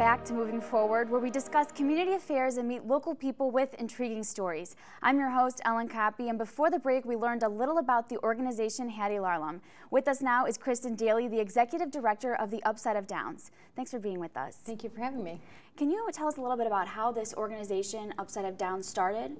back to Moving Forward, where we discuss community affairs and meet local people with intriguing stories. I'm your host, Ellen Copy, and before the break, we learned a little about the organization Hattie Larlam. With us now is Kristin, Dailey, the Executive Director of the Upside of Downs. Thanks for being with us. Thank you for having me. Can you tell us a little bit about how this organization, Upside of Downs, started?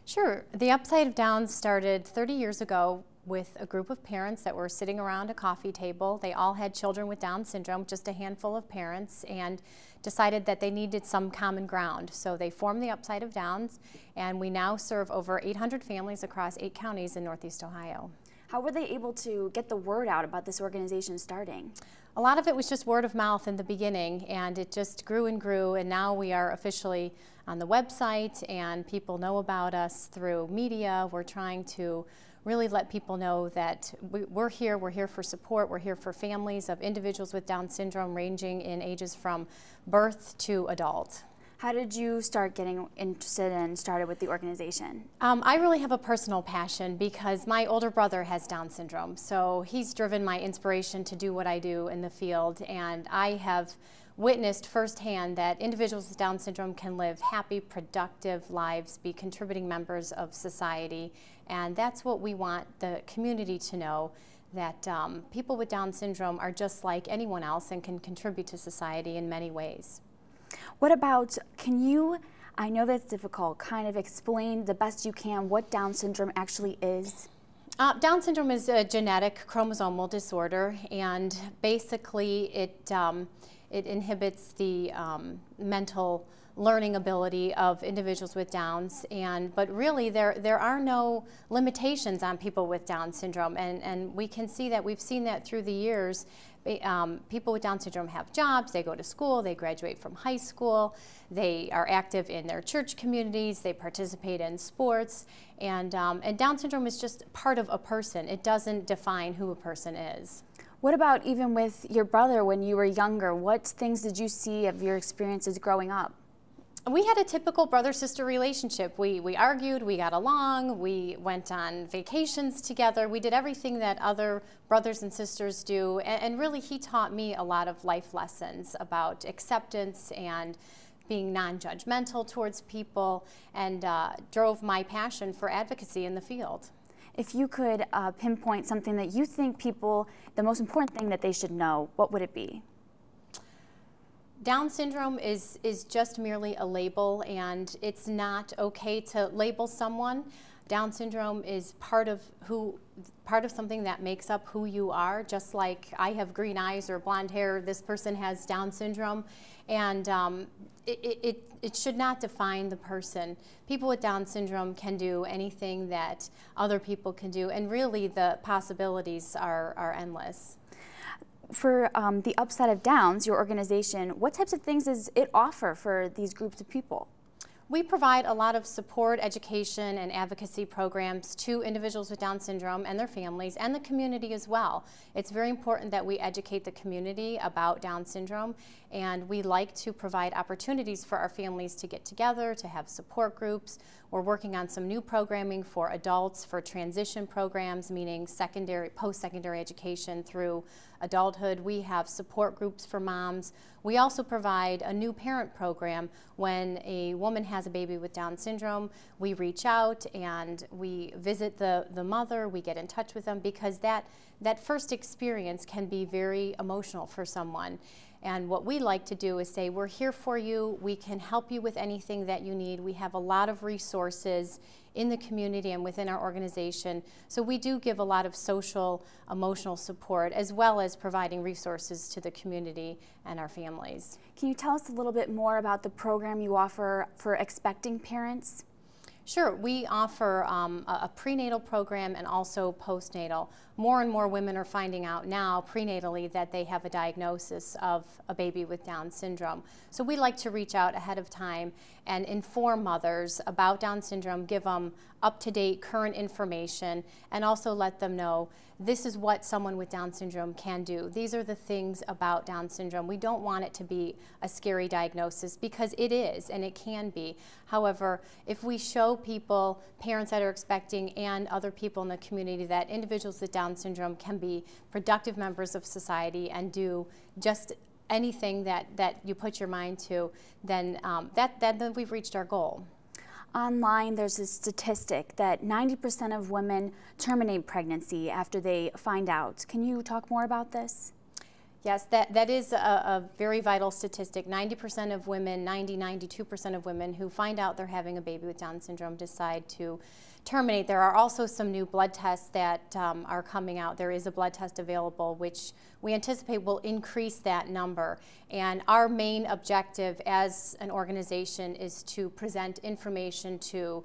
Sure. The Upside of Downs started 30 years ago with a group of parents that were sitting around a coffee table. They all had children with Down syndrome, just a handful of parents, and decided that they needed some common ground. So they formed the Upside of Downs, and we now serve over 800 families across 8 counties in Northeast Ohio. How were they able to get the word out about this organization starting? A lot of it was just word of mouth in the beginning, and it just grew and grew, and now we are officially on the website, and people know about us through media. We're trying to really let people know that we're here for support, we're here for families of individuals with Down syndrome ranging in ages from birth to adult. How did you start getting interested and started with the organization? I really have a personal passion because my older brother has Down syndrome, so he's driven my inspiration to do what I do in the field, and I have witnessed firsthand that individuals with Down syndrome can live happy, productive lives, be contributing members of society, and that's what we want the community to know, that people with Down syndrome are just like anyone else and can contribute to society in many ways. What about, can you, I know that's difficult, kind of explain the best you can what Down syndrome actually is? Down syndrome is a genetic chromosomal disorder, and basically it inhibits the mental learning ability of individuals with Downs, but really there are no limitations on people with Down syndrome, and we can see that, we've seen that through the years. People with Down syndrome have jobs, they go to school, they graduate from high school, they are active in their church communities, they participate in sports, and Down syndrome is just part of a person. It doesn't define who a person is. What about even with your brother when you were younger? What things did you see of your experiences growing up? We had a typical brother-sister relationship. We argued, we got along, we went on vacations together, we did everything that other brothers and sisters do, and really he taught me a lot of life lessons about acceptance and being non-judgmental towards people, and drove my passion for advocacy in the field. If you could pinpoint something that you think people, the most important thing that they should know, what would it be? Down syndrome is just merely a label, and it's not okay to label someone. Down syndrome is part of something that makes up who you are. Just like I have green eyes or blonde hair, this person has Down syndrome, and it should not define the person. People with Down syndrome can do anything that other people can do, and really the possibilities are endless. For the Upside of Downs, your organization, what types of things does it offer for these groups of people? We provide a lot of support, education, and advocacy programs to individuals with Down syndrome and their families and the community as well. It's very important that we educate the community about Down syndrome, and we like to provide opportunities for our families to get together, to have support groups. We're working on some new programming for adults, for transition programs, meaning post-secondary education through adulthood. We have support groups for moms. We also provide a new parent program. When a woman has a baby with Down syndrome, we reach out and we visit the mother, we get in touch with them, because that first experience can be very emotional for someone. And what we like to do is say, we're here for you, we can help you with anything that you need. We have a lot of resources in the community and within our organization. So we do give a lot of social, emotional support, as well as providing resources to the community and our families. Can you tell us a little bit more about the program you offer for expecting parents? Sure, we offer a prenatal program and also postnatal. More and more women are finding out now prenatally that they have a diagnosis of a baby with Down syndrome. So we like to reach out ahead of time and inform mothers about Down syndrome, give them up-to-date current information, and also let them know this is what someone with Down syndrome can do. These are the things about Down syndrome. We don't want it to be a scary diagnosis, because it is and it can be. However, if we show people, parents that are expecting and other people in the community, that individuals with Down syndrome can be productive members of society and do just anything that you put your mind to, then then we've reached our goal. Online, there's a statistic that 90% of women terminate pregnancy after they find out. Can you talk more about this? Yes, that is a very vital statistic. 90% of women, 92% of women who find out they're having a baby with Down syndrome decide to terminate. There are also some new blood tests that are coming out. There is a blood test available which we anticipate will increase that number. And our main objective as an organization is to present information to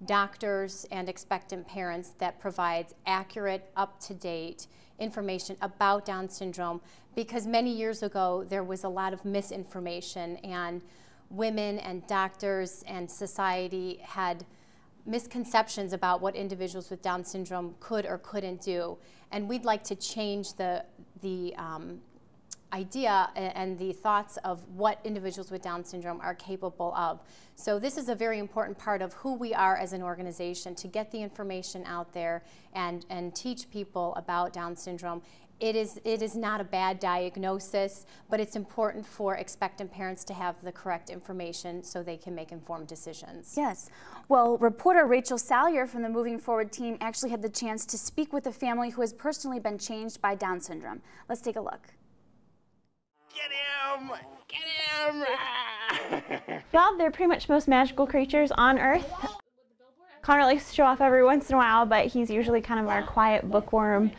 doctors and expectant parents that provides accurate, up-to-date information about Down syndrome, because many years ago there was a lot of misinformation, and women and doctors and society had misconceptions about what individuals with Down syndrome could or couldn't do. And we'd like to change the idea and the thoughts of what individuals with Down syndrome are capable of. So this is a very important part of who we are as an organization, to get the information out there and teach people about Down syndrome. It is not a bad diagnosis, but it's important for expectant parents to have the correct information so they can make informed decisions. Yes. Well, reporter Rachel Salyer from the Moving Forward team actually had the chance to speak with a family who has personally been changed by Down syndrome. Let's take a look. Get him! Get him! Y'all, they're pretty much most magical creatures on Earth. Connor likes to show off every once in a while, but he's usually kind of our quiet bookworm.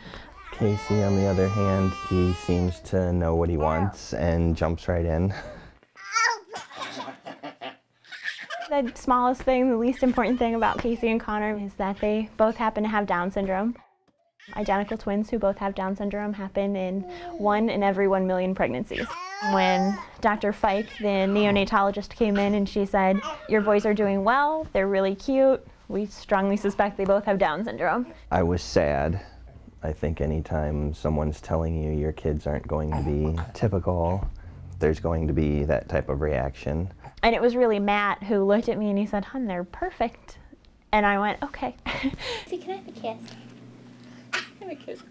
Casey, on the other hand, he seems to know what he wants and jumps right in. The smallest thing, the least important thing about Casey and Connor is that they both happen to have Down syndrome. Identical twins who both have Down syndrome happen in 1 in every 1 million pregnancies. When Dr. Fike, the neonatologist, came in and she said, "Your boys are doing well, they're really cute. We strongly suspect they both have Down syndrome." I was sad. I think anytime someone's telling you your kids aren't going to be typical, there's going to be that type of reaction. And it was really Matt who looked at me and he said, "Hun, they're perfect." And I went, "Okay." See, can I have a kiss? Have a kiss.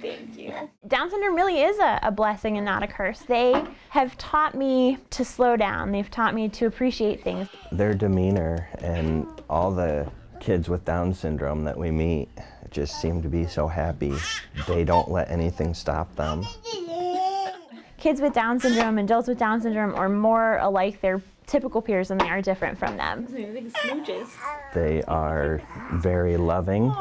Thank you. Down syndrome really is a blessing and not a curse. They have taught me to slow down. They've taught me to appreciate things. Their demeanor and all the kids with Down syndrome that we meet just seem to be so happy. They don't let anything stop them. Kids with Down syndrome and adults with Down syndrome are more alike their typical peers than they are different from them. They are very loving.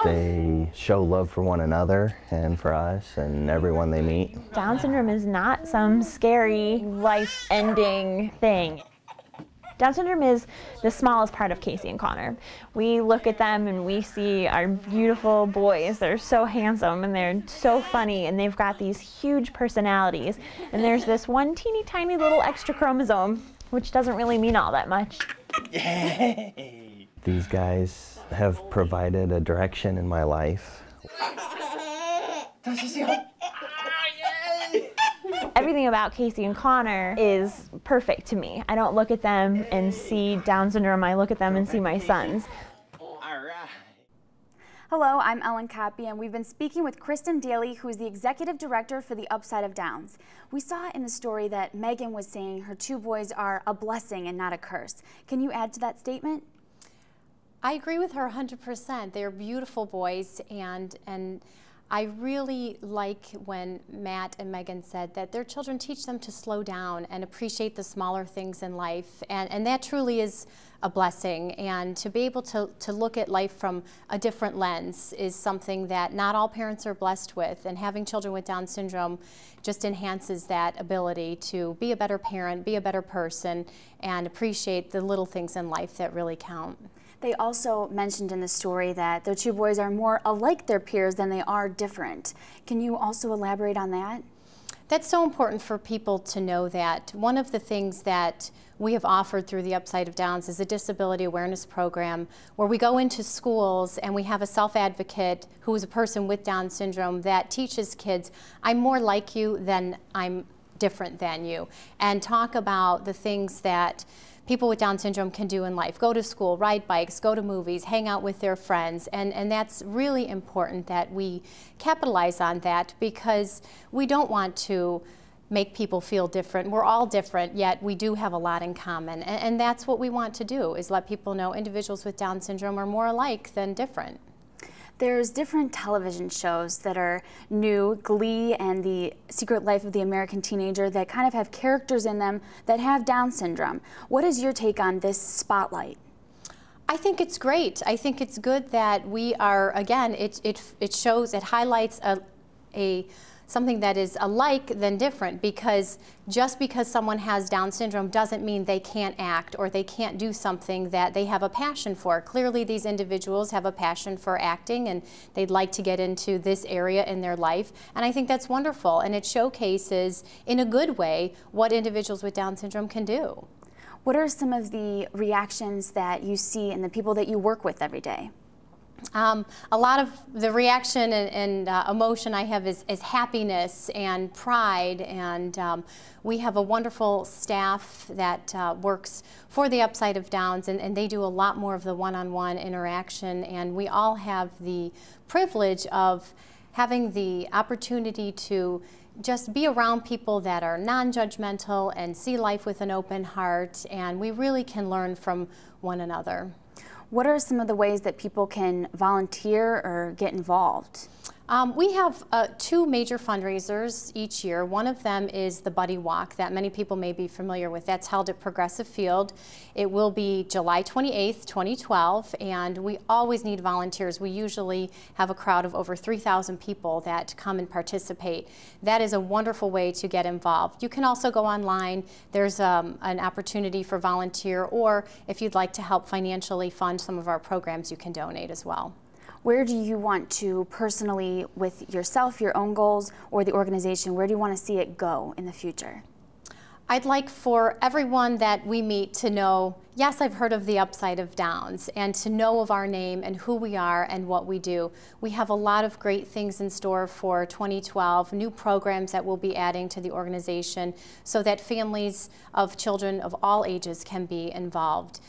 They show love for one another and for us and everyone they meet. Down syndrome is not some scary, life-ending thing. Down syndrome is the smallest part of Casey and Connor. We look at them and we see our beautiful boys. They're so handsome and they're so funny and they've got these huge personalities. And there's this one teeny tiny little extra chromosome, which doesn't really mean all that much. Yay! These guys have provided a direction in my life. Does she see how? Everything about Casey and Connor is perfect to me. I don't look at them and see Down syndrome, I look at them and see my sons. All right. Hello, I'm Ellen Copy, and we've been speaking with Kristin Dailey, who is the Executive Director for the Upside of Downs. We saw in the story that Megan was saying her 2 boys are a blessing and not a curse. Can you add to that statement? I agree with her 100%. They're beautiful boys, and I really like when Matt and Megan said that their children teach them to slow down and appreciate the smaller things in life, and that truly is a blessing. And to be able to look at life from a different lens is something that not all parents are blessed with, and having children with Down syndrome just enhances that ability to be a better parent, be a better person, and appreciate the little things in life that really count. They also mentioned in the story that their 2 boys are more alike their peers than they are different. Can you also elaborate on that? That's so important for people to know that. One of the things that we have offered through the Upside of Downs is a disability awareness program where we go into schools and we have a self-advocate who is a person with Down syndrome that teaches kids, I'm more like you than I'm different than you, and talk about the things that people with Down syndrome can do in life. Go to school, ride bikes, go to movies, hang out with their friends, and that's really important that we capitalize on that, because we don't want to make people feel different. We're all different, yet we do have a lot in common. And that's what we want to do, is let people know individuals with Down syndrome are more alike than different. There's different television shows that are new, Glee and The Secret Life of the American Teenager, that kind of have characters in them that have Down syndrome. What is your take on this spotlight? I think it's great. I think it's good that we are, again, it shows, it highlights something that is alike than different, because just because someone has Down syndrome doesn't mean they can't act or they can't do something that they have a passion for. Clearly these individuals have a passion for acting and they'd like to get into this area in their life, and I think that's wonderful, and it showcases in a good way what individuals with Down syndrome can do. What are some of the reactions that you see in the people that you work with every day? A lot of the reaction and emotion I have is happiness and pride, and we have a wonderful staff that works for the Upside of Downs, and they do a lot more of the one-on-one interaction, and we all have the privilege of having the opportunity to just be around people that are non-judgmental and see life with an open heart, and we really can learn from one another. What are some of the ways that people can volunteer or get involved? We have two major fundraisers each year. One of them is the Buddy Walk that many people may be familiar with. That's held at Progressive Field. It will be July 28th, 2012, and we always need volunteers. We usually have a crowd of over 3,000 people that come and participate. That is a wonderful way to get involved. You can also go online. There's an opportunity for volunteer, or if you'd like to help financially fund some of our programs, you can donate as well. Where do you want to personally, with yourself, your own goals, or the organization, where do you want to see it go in the future? I'd like for everyone that we meet to know, yes, I've heard of the Upside of Downs, and to know of our name and who we are and what we do. We have a lot of great things in store for 2012, new programs that we'll be adding to the organization so that families of children of all ages can be involved,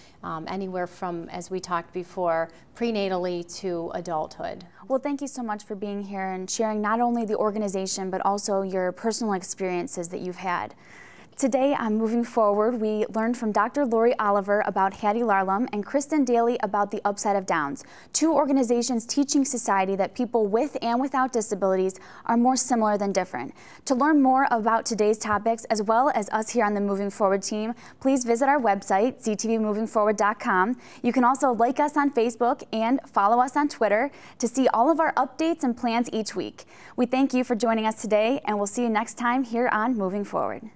anywhere from, as we talked before, prenatally to adulthood. Well, thank you so much for being here and sharing not only the organization but also your personal experiences that you've had. Today on Moving Forward, we learned from Dr. Lori Oliver about Hattie Larlam and Kristin Dailey about the Upside of Downs, two organizations teaching society that people with and without disabilities are more similar than different. To learn more about today's topics, as well as us here on the Moving Forward team, please visit our website, ctvmovingforward.com. You can also like us on Facebook and follow us on Twitter to see all of our updates and plans each week. We thank you for joining us today, and we'll see you next time here on Moving Forward.